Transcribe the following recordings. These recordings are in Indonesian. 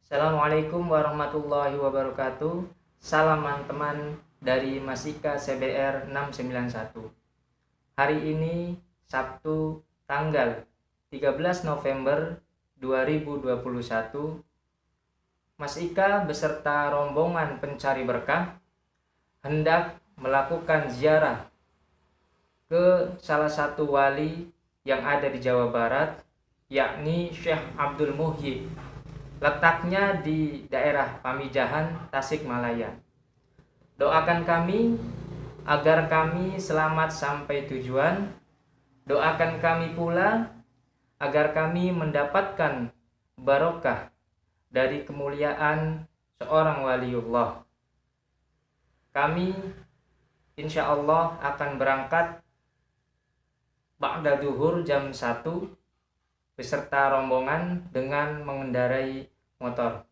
Assalamualaikum warahmatullahi wabarakatuh. Salam teman dari Masika CBR 691. Hari ini Sabtu tanggal 13 November 2021. Mas Ika beserta rombongan pencari berkah hendak melakukan ziarah ke salah satu wali yang ada di Jawa Barat, yakni Syekh Abdul Muhyi. Letaknya di daerah Pamijahan, Tasikmalaya. Doakan kami agar kami selamat sampai tujuan. Doakan kami pula agar kami mendapatkan barokah dari kemuliaan seorang waliullah. Kami insya Allah akan berangkat ba'da duhur jam 1 beserta rombongan dengan mengendarai motor.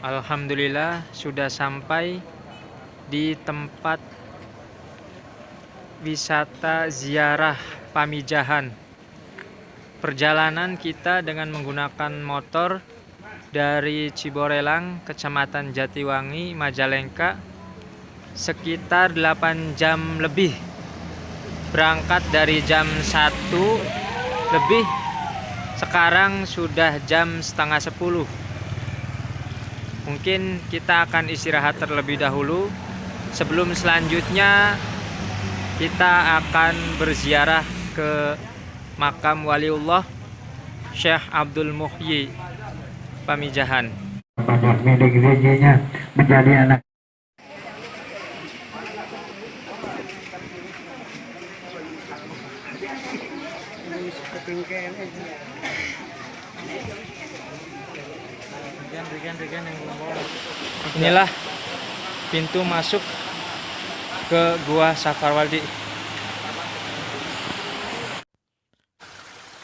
Alhamdulillah sudah sampai di tempat wisata ziarah Pamijahan. Perjalanan kita dengan menggunakan motor dari Ciborelang, Kecamatan Jatiwangi, Majalengka, sekitar 8 jam lebih. Berangkat dari jam 1 lebih, sekarang sudah jam setengah 10. Mungkin kita akan istirahat terlebih dahulu. Sebelum selanjutnya kita akan berziarah ke makam waliullah Syekh Abdul Muhyi Pamijahan. Pada milik gereja menjadi anak. Inilah pintu masuk ke Gua Safarwadi.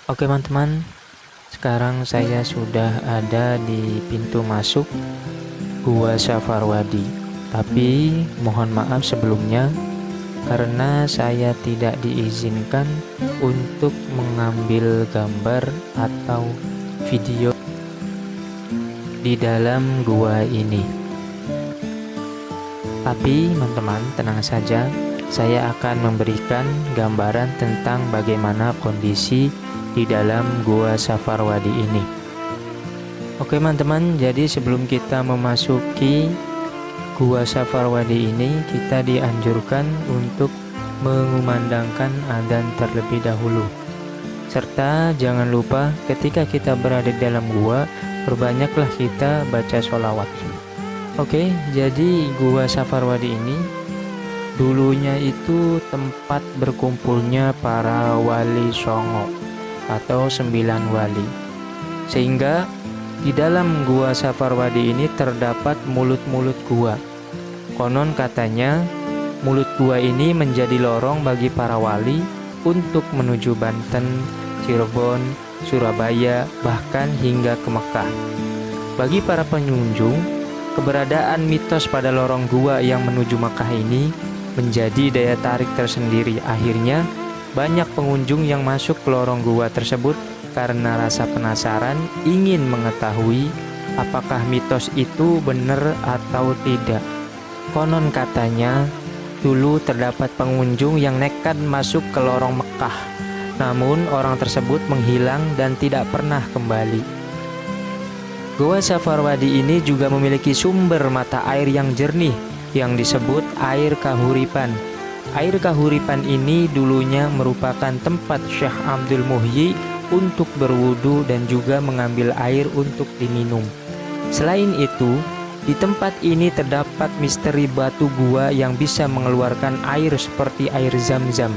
Oke teman-teman, sekarang saya sudah ada di pintu masuk Gua Safarwadi. Tapi mohon maaf sebelumnya karena saya tidak diizinkan untuk mengambil gambar atau video di dalam gua ini. Tapi teman-teman tenang saja, saya akan memberikan gambaran tentang bagaimana kondisi di dalam Gua Safarwadi ini. Oke teman-teman, jadi sebelum kita memasuki Gua Safarwadi ini, kita dianjurkan untuk mengumandangkan adzan terlebih dahulu. Serta jangan lupa ketika kita berada di dalam gua, perbanyaklah kita baca sholawat. Oke, jadi Gua Safarwadi ini dulunya itu tempat berkumpulnya para wali songo atau 9 wali. Sehingga di dalam Gua Safarwadi ini terdapat mulut-mulut gua. Konon katanya mulut gua ini menjadi lorong bagi para wali untuk menuju Banten, Cirebon, Surabaya, bahkan hingga ke Mekah. Bagi para pengunjung, keberadaan mitos pada lorong gua yang menuju Mekah ini menjadi daya tarik tersendiri. Akhirnya, banyak pengunjung yang masuk ke lorong gua tersebut karena rasa penasaran ingin mengetahui apakah mitos itu benar atau tidak. Konon katanya, dulu terdapat pengunjung yang nekat masuk ke lorong Mekah. Namun orang tersebut menghilang dan tidak pernah kembali. Gua Safarwadi ini juga memiliki sumber mata air yang jernih yang disebut air kahuripan. Air kahuripan ini dulunya merupakan tempat Syekh Abdul Muhyi untuk berwudu dan juga mengambil air untuk diminum. Selain itu, di tempat ini terdapat misteri batu gua yang bisa mengeluarkan air seperti air zam-zam.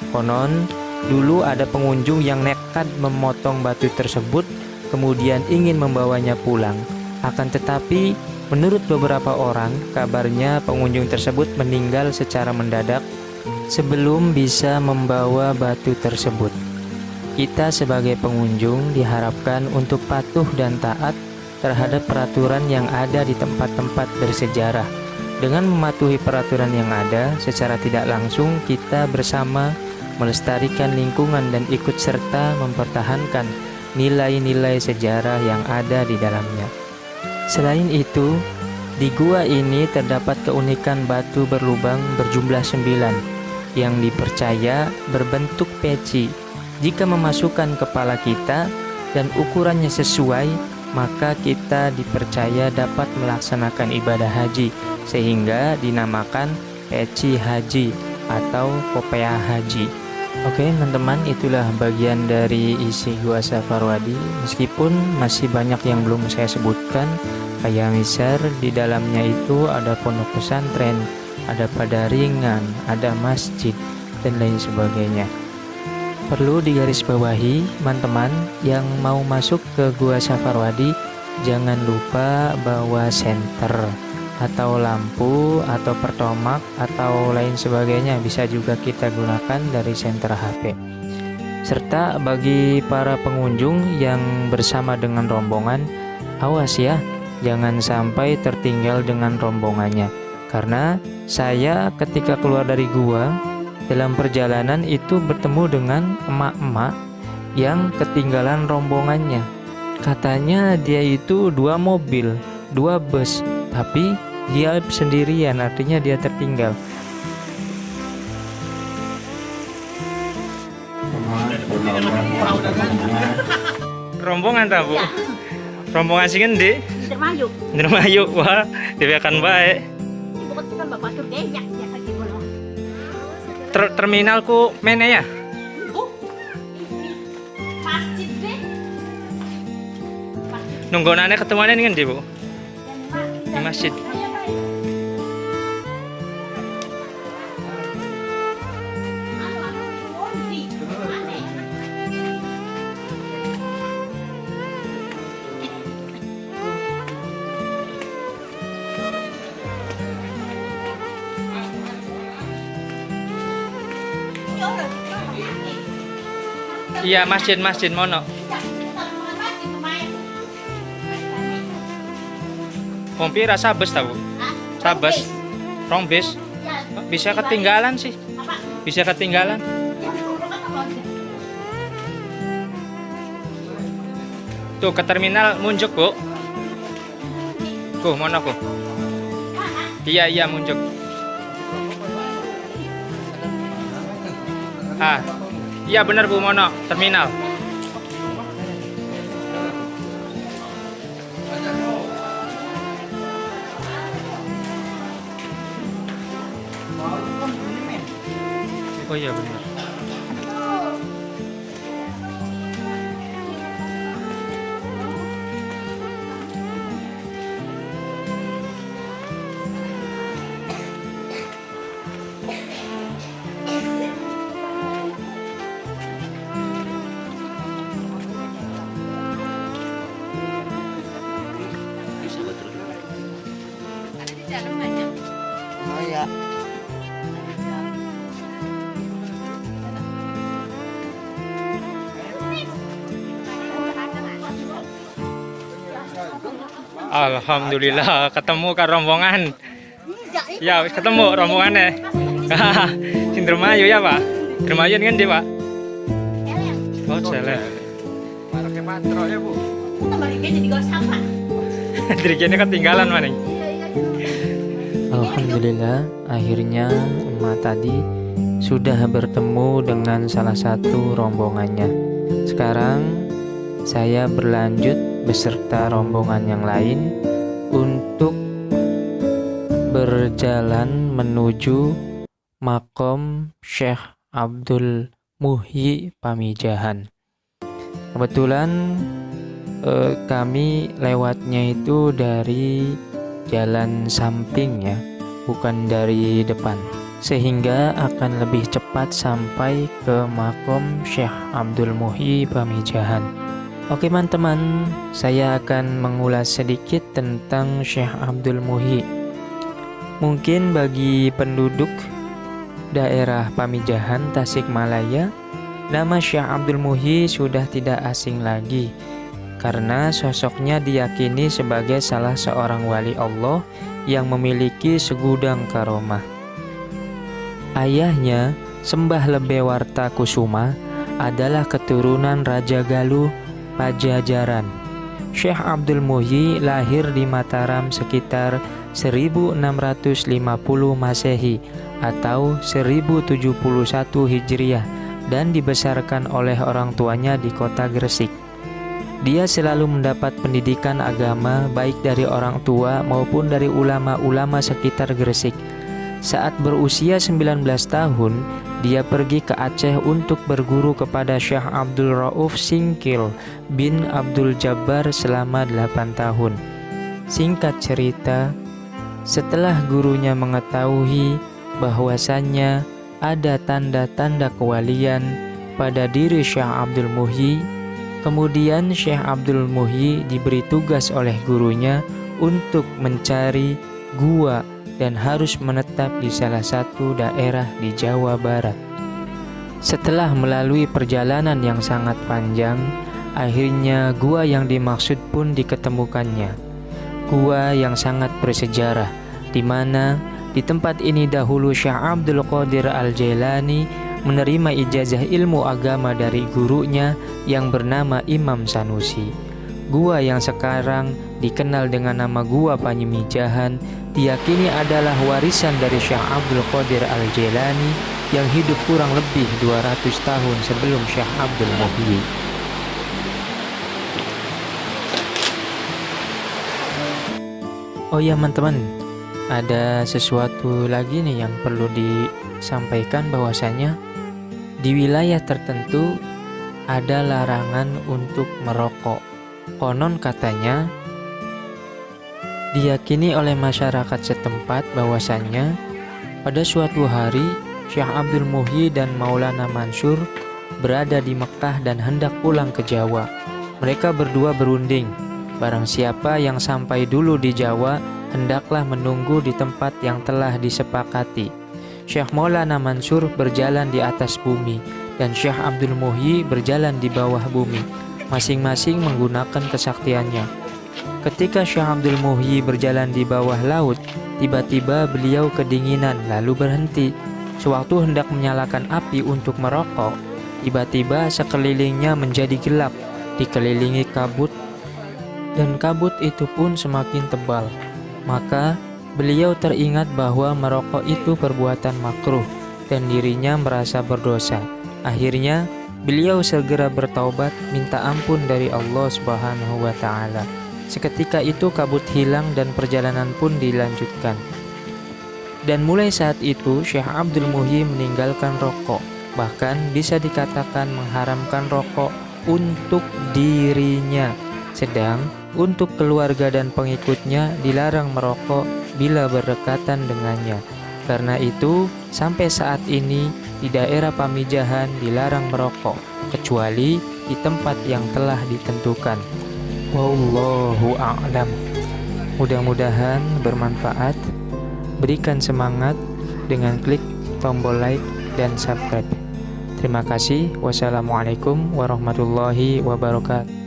Konon, dulu ada pengunjung yang nekat memotong batu tersebut, kemudian ingin membawanya pulang. Akan tetapi, menurut beberapa orang, kabarnya pengunjung tersebut meninggal secara mendadak sebelum bisa membawa batu tersebut. Kita sebagai pengunjung diharapkan untuk patuh dan taat terhadap peraturan yang ada di tempat-tempat bersejarah. Dengan mematuhi peraturan yang ada, secara tidak langsung kita bersama melestarikan lingkungan dan ikut serta mempertahankan nilai-nilai sejarah yang ada di dalamnya. Selain itu, di gua ini terdapat keunikan batu berlubang berjumlah 9 yang dipercaya berbentuk peci. Jika memasukkan kepala kita dan ukurannya sesuai, maka kita dipercaya dapat melaksanakan ibadah haji, sehingga dinamakan peci haji atau kopiah haji. Oke teman-teman, itulah bagian dari isi Gua Safarwadi. Meskipun masih banyak yang belum saya sebutkan, kayak misal di dalamnya itu ada pondok pesantren, ada padaringan, ada masjid, dan lain sebagainya. Perlu digarisbawahi, teman-teman yang mau masuk ke Gua Safarwadi, jangan lupa bawa senter atau lampu atau pertomak atau lain sebagainya. Bisa juga kita gunakan dari senter HP. Serta bagi para pengunjung yang bersama dengan rombongan, awas ya, jangan sampai tertinggal dengan rombongannya. Karena saya ketika keluar dari gua, dalam perjalanan itu bertemu dengan emak-emak yang ketinggalan rombongannya. Katanya dia itu 2 mobil, 2 bus, tapi dia sendirian, artinya dia tertinggal. Rombongan tak bu? Ya. Rombongan sih ngendi? Dermayu. Dermayu, wah, dibiarkan baik. Ibu kan bapak tur deyak ya kaki bola. Terminalku mana ya? Oh. Masjid deh. Masjid. Nunggonane ketemuannya nih ngendi bu? Di masjid. Iya, masjid mono. Kompira sabes tahu? Sabes. Rong bis. Bisa ketinggalan sih. Bisa ketinggalan. Tuh ke terminal munjuk, Bu. Mono ku. Iya munjuk. Iya benar Bu, mono terminal. Oh iya benar. Oh ya. Alhamdulillah ketemu kan rombongan. Ya ketemu rombongannya. Sing Dermayu ya Pak. Dermayu kan dia Pak. Oh Celek. Pakai patro ya Bu. Kita balik jadi gak sama. Dirigennya ketinggalan mana? Iya. Alhamdulillah, akhirnya emak tadi sudah bertemu dengan salah satu rombongannya. Sekarang saya berlanjut beserta rombongan yang lain untuk berjalan menuju makom Syekh Abdul Muhyi Pamijahan. Kebetulan kami lewatnya itu dari jalan samping ya, bukan dari depan, sehingga akan lebih cepat sampai ke makom Syekh Abdul Muhyi Pamijahan. Oke teman-teman, saya akan mengulas sedikit tentang Syekh Abdul Muhyi. Mungkin bagi penduduk daerah Pamijahan, Tasikmalaya, nama Syekh Abdul Muhyi sudah tidak asing lagi, karena sosoknya diyakini sebagai salah seorang wali Allah yang memiliki segudang karomah. Ayahnya, Sembah Lebewarta Kusuma, adalah keturunan Raja Galuh Pajajaran. Syekh Abdul Muhyi lahir di Mataram sekitar 1650 Masehi atau 1071 Hijriah dan dibesarkan oleh orang tuanya di kota Gresik. Dia selalu mendapat pendidikan agama baik dari orang tua maupun dari ulama-ulama sekitar Gresik. Saat berusia 19 tahun, dia pergi ke Aceh untuk berguru kepada Syekh Abdul Rauf Singkil bin Abdul Jabbar selama 8 tahun. Singkat cerita, setelah gurunya mengetahui bahwasannya ada tanda-tanda kewalian pada diri Syekh Abdul Muhyi, kemudian Syekh Abdul Muhyi diberi tugas oleh gurunya untuk mencari gua dan harus menetap di salah satu daerah di Jawa Barat. Setelah melalui perjalanan yang sangat panjang, akhirnya gua yang dimaksud pun diketemukannya. Gua yang sangat bersejarah, di mana di tempat ini dahulu Syekh Abdul Qadir Al-Jailani menerima ijazah ilmu agama dari gurunya yang bernama Imam Sanusi. Gua yang sekarang dikenal dengan nama Gua Pamijahan diyakini adalah warisan dari Syekh Abdul Qadir Al-Jailani yang hidup kurang lebih 200 tahun sebelum Syekh Abdul Muhyi. Oh ya teman-teman, ada sesuatu lagi nih yang perlu disampaikan, bahwasanya di wilayah tertentu ada larangan untuk merokok. Konon katanya diyakini oleh masyarakat setempat bahwasannya pada suatu hari Syekh Abdul Muhyi dan Maulana Mansur berada di Mekah dan hendak pulang ke Jawa. Mereka berdua berunding, barang siapa yang sampai dulu di Jawa hendaklah menunggu di tempat yang telah disepakati. Syekh Maulana Mansur berjalan di atas bumi dan Syekh Abdul Muhyi berjalan di bawah bumi, masing-masing menggunakan kesaktiannya. Ketika Syekh Abdul Muhyi berjalan di bawah laut, tiba-tiba beliau kedinginan lalu berhenti. Sewaktu hendak menyalakan api untuk merokok, tiba-tiba sekelilingnya menjadi gelap, dikelilingi kabut, dan kabut itu pun semakin tebal. Maka beliau teringat bahwa merokok itu perbuatan makruh dan dirinya merasa berdosa. Akhirnya beliau segera bertaubat, minta ampun dari Allah Subhanahu wa Ta'ala. Seketika itu kabut hilang dan perjalanan pun dilanjutkan. Dan mulai saat itu Syekh Abdul Muhyi meninggalkan rokok, bahkan bisa dikatakan mengharamkan rokok untuk dirinya. Sedang untuk keluarga dan pengikutnya dilarang merokok bila berdekatan dengannya. Karena itu, sampai saat ini di daerah Pamijahan dilarang merokok, kecuali di tempat yang telah ditentukan. Wallahu a'lam. Mudah-mudahan bermanfaat. Berikan semangat dengan klik tombol like dan subscribe. Terima kasih. Wassalamualaikum warahmatullahi wabarakatuh.